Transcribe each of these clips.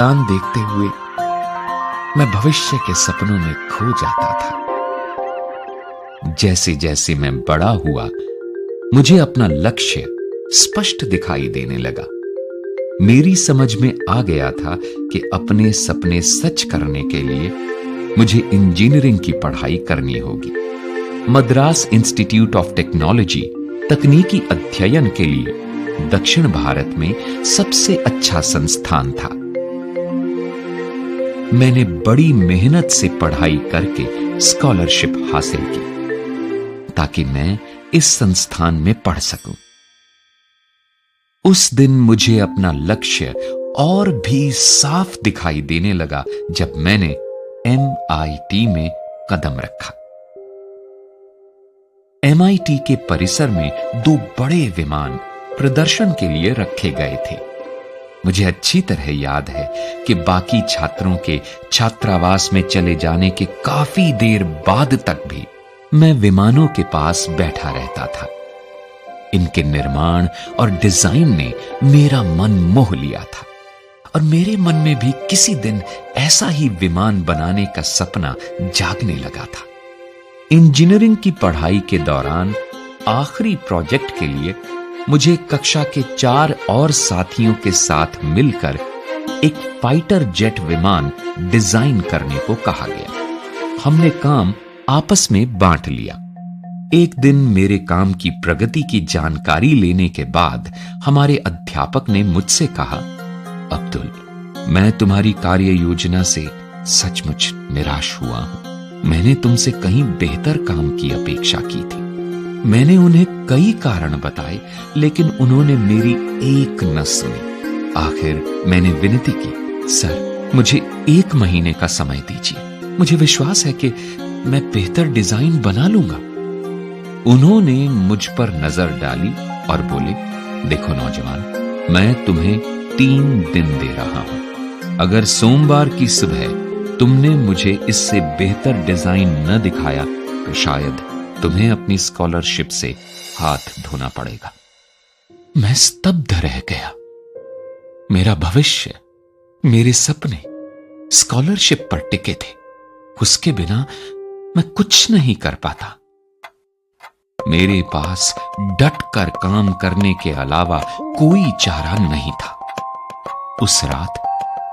चांद देखते हुए मैं भविष्य के सपनों में खो जाता था। जैसे जैसे मैं बड़ा हुआ, मुझे अपना लक्ष्य स्पष्ट दिखाई देने लगा। मेरी समझ में आ गया था कि अपने सपने सच करने के लिए मुझे इंजीनियरिंग की पढ़ाई करनी होगी। मद्रास इंस्टीट्यूट ऑफ टेक्नोलॉजी तकनीकी अध्ययन के लिए दक्षिण भारत में सबसे अच्छा संस्थान था। मैंने बड़ी मेहनत से पढ़ाई करके स्कॉलरशिप हासिल की ताकि मैं इस संस्थान में पढ़ सकूं। उस दिन मुझे अपना लक्ष्य और भी साफ दिखाई देने लगा जब मैंने MIT में कदम रखा। MIT के परिसर में 2 बड़े विमान प्रदर्शन के लिए रखे गए थे। मुझे अच्छी तरह याद है कि बाकी छात्रों के छात्रावास में चले जाने के काफी देर बाद तक भी मैं विमानों के पास बैठा रहता था। इनके निर्माण और डिजाइन ने मेरा मन मोह लिया था और मेरे मन में भी किसी दिन ऐसा ही विमान बनाने का सपना जागने लगा था। इंजीनियरिंग की पढ़ाई के दौरान आखिरी प्रोजेक्ट के लिए मुझे कक्षा के 4 और साथियों के साथ मिलकर एक फाइटर जेट विमान डिजाइन करने को कहा गया। हमने काम आपस में बांट लिया। एक दिन मेरे काम की प्रगति की जानकारी लेने के बाद हमारे अध्यापक ने मुझसे कहा, अब्दुल, मैं तुम्हारी कार्य योजना से सचमुच निराश हुआ हूं। मैंने तुमसे कहीं बेहतर काम की अपेक्षा की थी। मैंने उन्हें कई कारण बताए, लेकिन उन्होंने मेरी एक न सुनी। आखिर मैंने विनती की, सर, मुझे 1 महीने का समय दीजिए। मुझे विश्वास है कि मैं बेहतर डिजाइन बना लूंगा। उन्होंने मुझ पर नजर डाली और बोले, देखो नौजवान, मैं तुम्हें 3 दिन दे रहा हूं। अगर सोमवार की सुबह तुमने मुझे इससे बेहतर डिजाइन न दिखाया तो शायद तुम्हें अपनी स्कॉलरशिप से हाथ धोना पड़ेगा। मैं स्तब्ध रह गया। मेरा भविष्य, मेरे सपने स्कॉलरशिप पर टिके थे। उसके बिना मैं कुछ नहीं कर पाता। मेरे पास डट कर काम करने के अलावा कोई चारा नहीं था। उस रात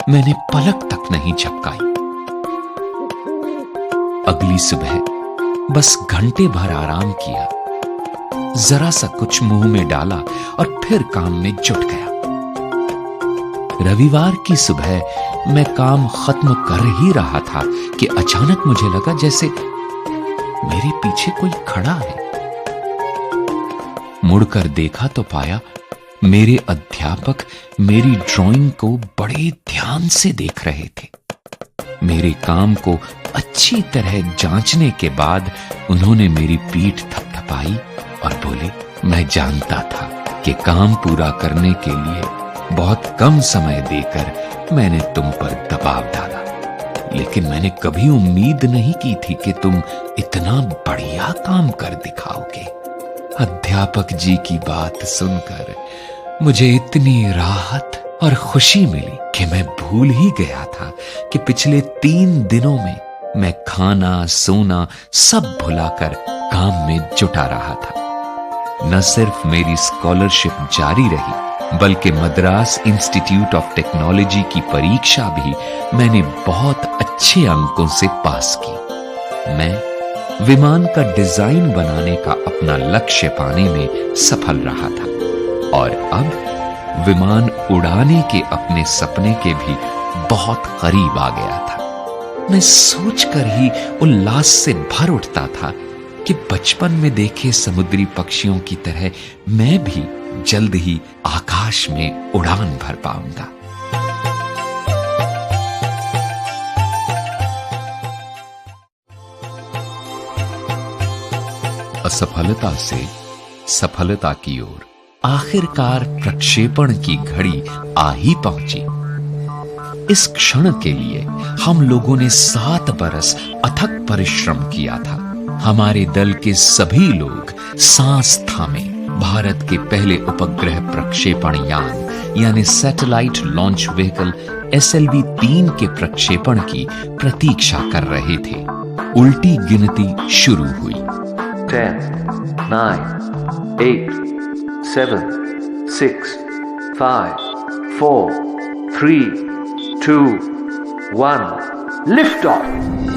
मैंने पलक तक नहीं झपकाई। अगली सुबह बस घंटे भर आराम किया, जरा सा कुछ मुंह में डाला और फिर काम में जुट गया। रविवार की सुबह मैं काम खत्म कर ही रहा था कि अचानक मुझे लगा जैसे मेरे पीछे कोई खड़ा है। मुड़कर देखा तो पाया मेरे अध्यापक मेरी ड्राइंग को बड़े ध्यान से देख रहे थे। मेरे काम को अच्छी तरह जांचने के बाद उन्होंने मेरी पीठ थपथपाई और बोले, मैं जानता था कि काम पूरा करने के लिए बहुत कम समय देकर मैंने तुम पर दबाव डाला, लेकिन मैंने कभी उम्मीद नहीं की थी कि तुम इतना बढ़िया काम कर दिखाओगे। अध्यापक जी की बात सुनकर मुझे इतनी राहत और खुशी मिली कि मैं भूल ही गया था कि पिछले 3 दिनों में मैं खाना सोना सब भुलाकर काम में जुटा रहा था। न सिर्फ मेरी स्कॉलरशिप जारी रही, बल्कि मद्रास इंस्टीट्यूट ऑफ टेक्नोलॉजी की परीक्षा भी मैंने बहुत अच्छे अंकों से पास की। मैं विमान का डिजाइन बनाने का अपना लक्ष्य पाने में सफल रहा था और अब विमान उड़ाने के अपने सपने के भी बहुत करीब आ गया था। मैं सोचकर ही उल्लास से भर उठता था कि बचपन में देखे समुद्री पक्षियों की तरह मैं भी जल्द ही आकाश में उड़ान भर पाऊंगा। असफलता से सफलता की ओर आखिरकार प्रक्षेपण की घड़ी आ ही पहुंची। इस क्षण के लिए हम लोगों ने 7 बरस अथक परिश्रम किया था। हमारे दल के सभी लोग सांस थामे भारत के पहले उपग्रह प्रक्षेपण यान यानी सैटेलाइट लॉन्च व्हीकल SLV-3 के प्रक्षेपण की प्रतीक्षा कर रहे थे। उल्टी गिनती शुरू हुई। 10, 9, 8, 7, 6, 5, 4, 3, 2, 1, lift off!